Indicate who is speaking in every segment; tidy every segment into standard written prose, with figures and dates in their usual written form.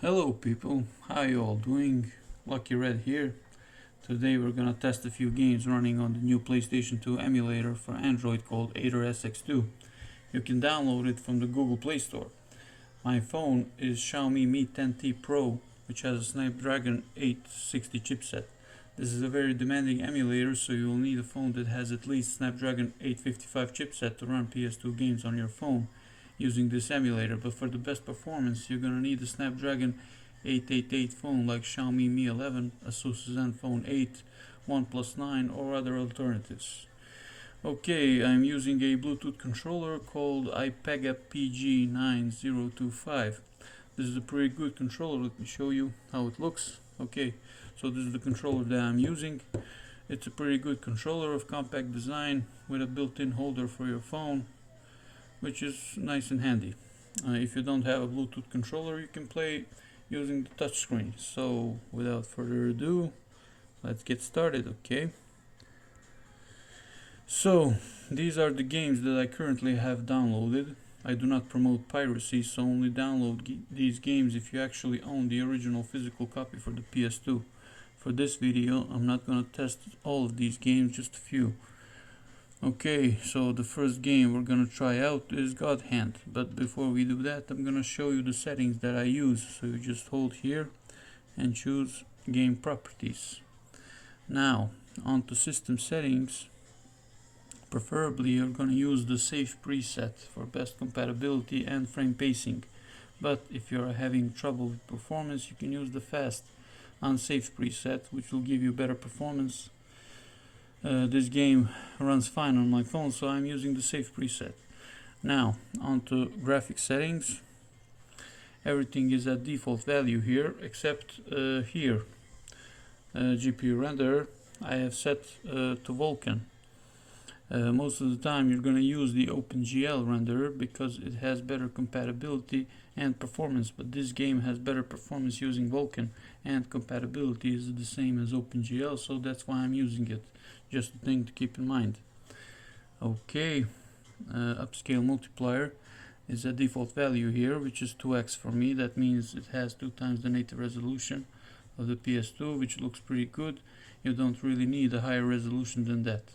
Speaker 1: Hello people, how you all doing? Lucky Red here. Today we're gonna test a few games running on the new PlayStation 2 emulator for Android called AetherSX2. You can download it from the Google Play Store. My phone is Xiaomi Mi 10T Pro, which has a Snapdragon 860 chipset. This is a very demanding emulator, so you will need a phone that has at least Snapdragon 855 chipset to run PS2 games on your phone using this emulator, but for the best performance you're gonna need a Snapdragon 888 phone like Xiaomi Mi 11, Asus Zenfone 8, OnePlus 9 or other alternatives. Okay, I'm using a Bluetooth controller called iPega PG9025. This is a pretty good controller. Let me show you how it looks. Okay, so this is the controller that I'm using. It's a pretty good controller of compact design with a built-in holder for your phone, which is nice and handy. If you don't have a Bluetooth controller, you can play using the touchscreen. So without further ado, let's get started. Okay, so these are the games that I currently have downloaded. I do not promote piracy, so only download these games if you actually own the original physical copy for the PS2. For this video, I'm not gonna test all of these games, just a few. Okay, so the first game we're gonna try out is God Hand, but before we do that, I'm gonna show you the settings that I use. So you just hold here and choose Game Properties. Now, onto System Settings. Preferably you're gonna use the Safe preset for best compatibility and frame pacing, but if you're having trouble with performance, you can use the Fast Unsafe preset, which will give you better performance. This game runs fine on my phone, so I'm using the Safe preset. Now, onto graphic settings. Everything is at default value here, except here. GPU render I have set to Vulkan. Most of the time you're going to use the OpenGL renderer because it has better compatibility and performance, but this game has better performance using Vulkan and compatibility is the same as OpenGL, so that's why I'm using it. Just a thing to keep in mind. Okay, upscale multiplier is a default value here, which is 2x for me. That means it has 2 times the native resolution of the PS2, which looks pretty good. You don't really need a higher resolution than that.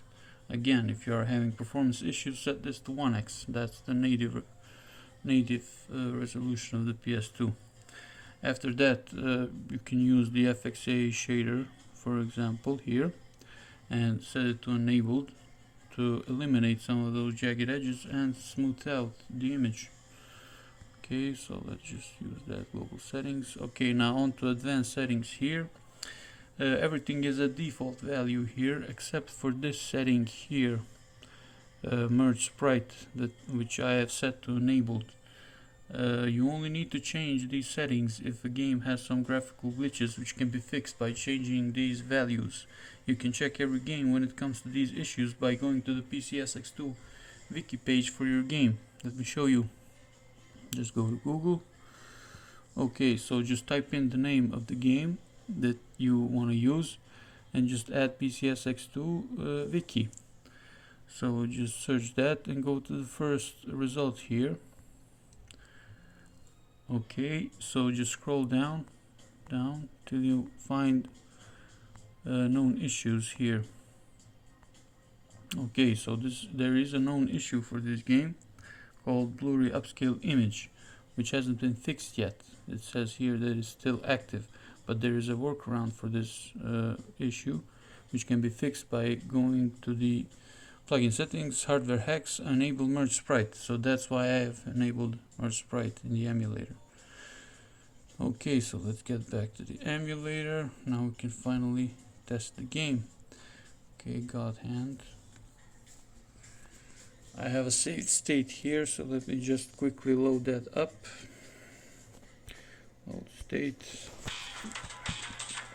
Speaker 1: Again, if you are having performance issues, set this to 1x. That's the native resolution of the PS2. After that, you can use the FXA shader, for example, here, and set it to enabled to eliminate some of those jagged edges and smooth out the image. Okay, so let's just use that global settings. Okay, now on to advanced settings here. Everything is a default value here except for this setting here, merge sprite, which I have set to enabled. You only need to change these settings if a game has some graphical glitches, which can be fixed by changing these values. You can check every game when it comes to these issues by going to the PCSX2 wiki page for your game. Let me show you. Just go to Google. Okay, so just type in the name of the game that you want to use and just add PCSX2 wiki. So just search that and go to the first result here. Okay, so just scroll down till you find known issues here. Okay, so there is a known issue for this game called blurry upscale image, which hasn't been fixed yet. It says here that it's still active, but there is a workaround for this issue, which can be fixed by going to the plugin settings, hardware hacks, enable merge sprite. So that's why I have enabled merge sprite in the emulator. Okay, so let's get back to the emulator. Now we can finally test the game. Okay, God Hand. I have a saved state here, so let me just quickly load that up. Load state.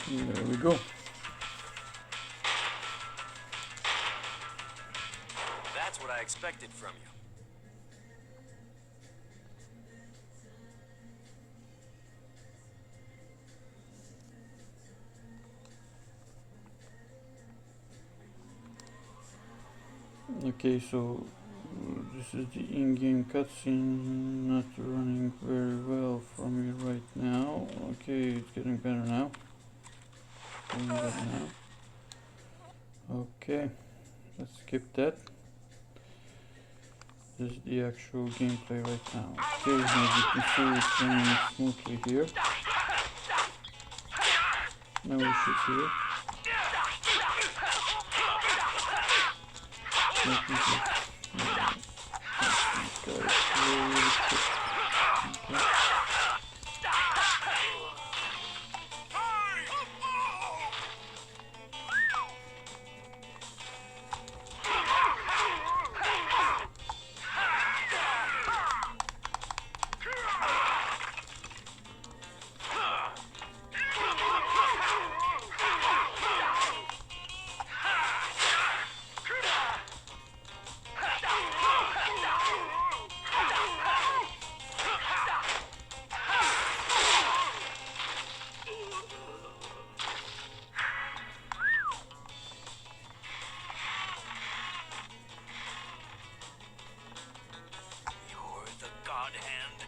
Speaker 1: There we go.
Speaker 2: That's what I expected from you.
Speaker 1: Okay, so this is the in-game cutscene, not running very well for me right now. Okay, it's getting better now. Getting better now. Okay, let's skip that. This is the actual gameplay right now. Okay, as you can see, it's running smoothly here. No issues here. Let me just go really quick. Okay.
Speaker 2: You're the God Hand.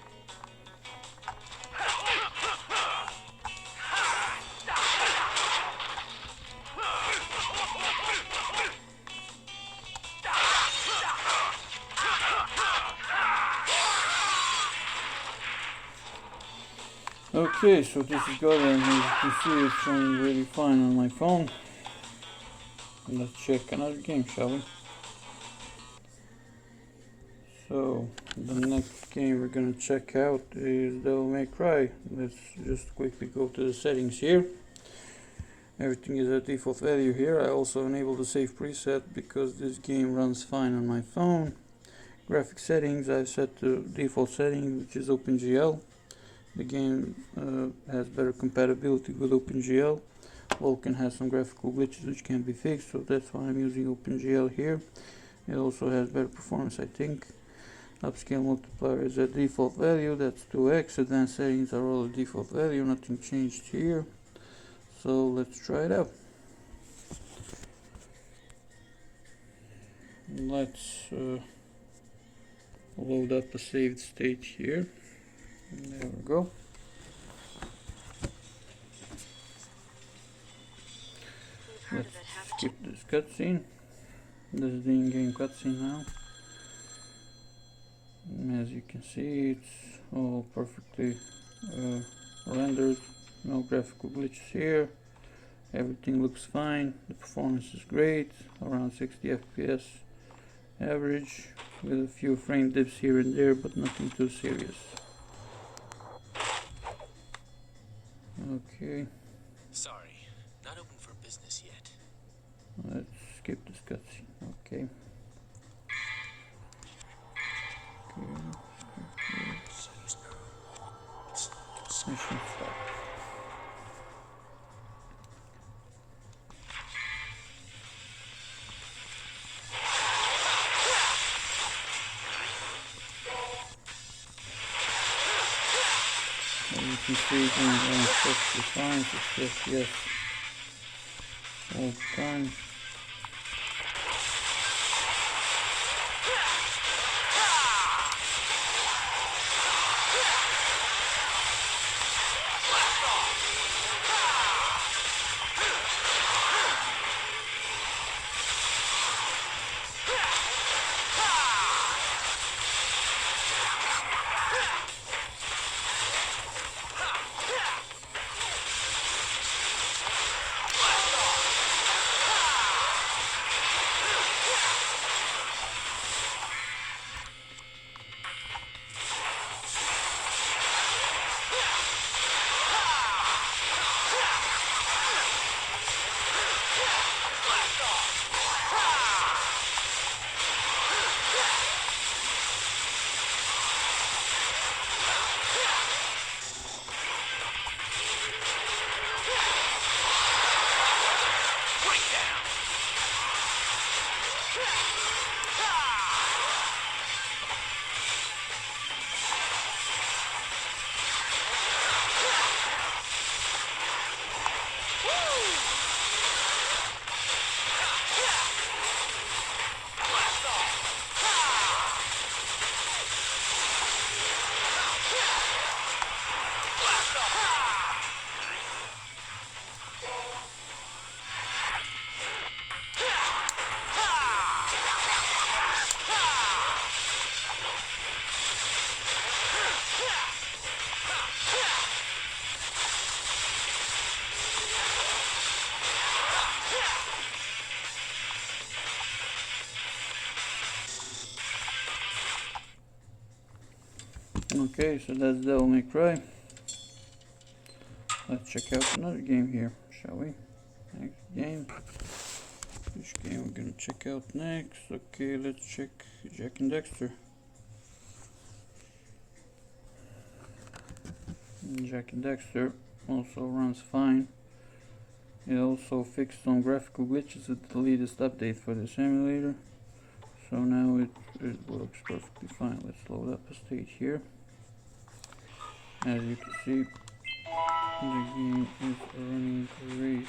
Speaker 1: Okay, so this is good, and as you can see, it's running really fine on my phone. Let's check another game, shall we? So, the next game we're gonna check out is Devil May Cry. Let's just quickly go to the settings here. Everything is at default value here. I also enabled the save preset because this game runs fine on my phone. Graphic settings, I've set to default setting, which is OpenGL. The game has better compatibility with OpenGL. Vulkan has some graphical glitches which can be fixed, so that's why I'm using OpenGL here. It also has better performance, I think. Upscale multiplier is at default value, that's 2x. Advanced settings are all at default value, nothing changed here. So let's try it out. Let's load up a saved state here. There we go. Let's skip this cutscene. This is the in-game cutscene now. As you can see, it's all perfectly rendered. No graphical glitches here. Everything looks fine. The performance is great. Around 60 FPS average, with a few frame dips here and there, but nothing too serious. Okay,
Speaker 2: Sorry, not open for business yet.
Speaker 1: let's skip this cutscene. Okay. Mission start. As you can see, it's going perfectly fine. 60 FPS all the time. Okay, so that's Devil May Cry. Let's check out another game here, shall we? Next game. Which game we're gonna check out next? Okay, let's check Jak and Daxter. Jak and Daxter also runs fine. It also fixed some graphical glitches with the latest update for this emulator. So now it works perfectly fine. Let's load up a state here. As you can see, the game is running great.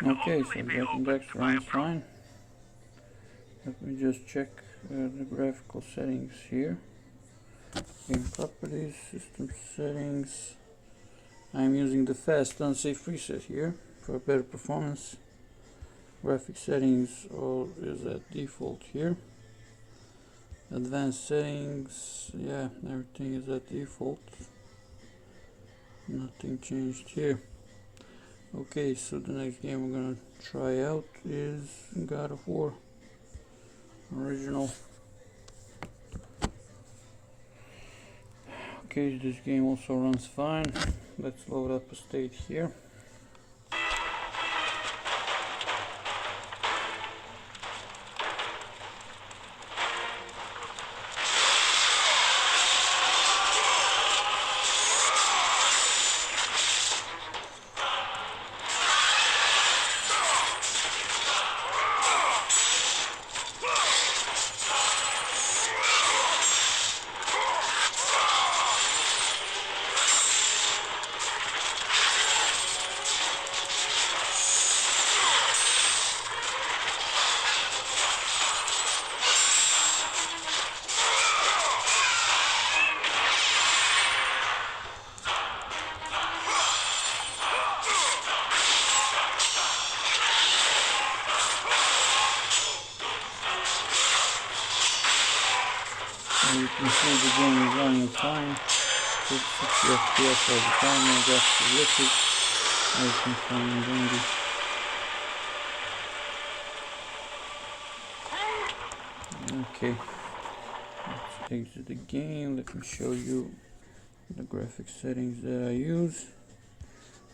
Speaker 1: Okay, so Jak and Daxter runs fine. Let me just check the graphical settings here. Game properties, system settings. I'm using the fast unsafe preset here for better performance. Graphic settings all is at default here. Advanced settings, yeah, everything is at default. Nothing changed here. Okay, so the next game we're gonna try out is God of War original. Okay, this game also runs fine. Let's load up a state here. You can see the game is running fine. 60 FPS all the time, no graphical glitches. Everything fine and dandy. Okay, let's exit the game. Let me show you the graphic settings that I use.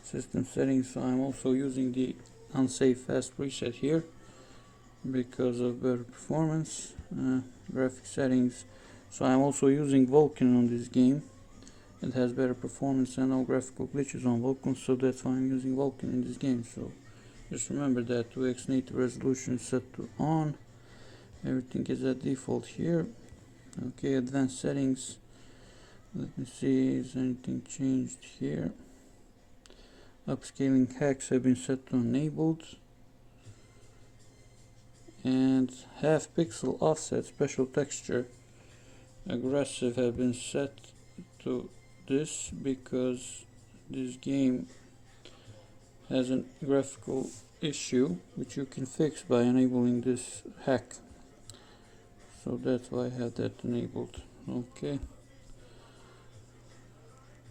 Speaker 1: System settings, so I'm also using the unsafe fast preset here because of better performance. Graphic settings, so I'm also using Vulkan on this game. It has better performance and no graphical glitches on Vulkan, so that's why I'm using Vulkan in this game. So just remember that 2x native resolution is set to on. Everything is at default here. Okay, advanced settings. Let me see, is anything changed here? Upscaling hacks have been set to enabled. And half pixel offset special texture aggressive have been set to this because this game has a graphical issue which you can fix by enabling this hack. So that's why I have that enabled. Okay.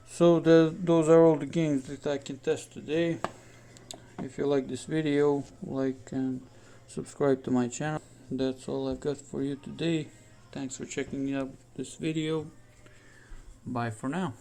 Speaker 1: So those are all the games that I can test today. If you like this video, like and subscribe to my channel. That's all I've got for you today. Thanks for checking out this video. Bye for now.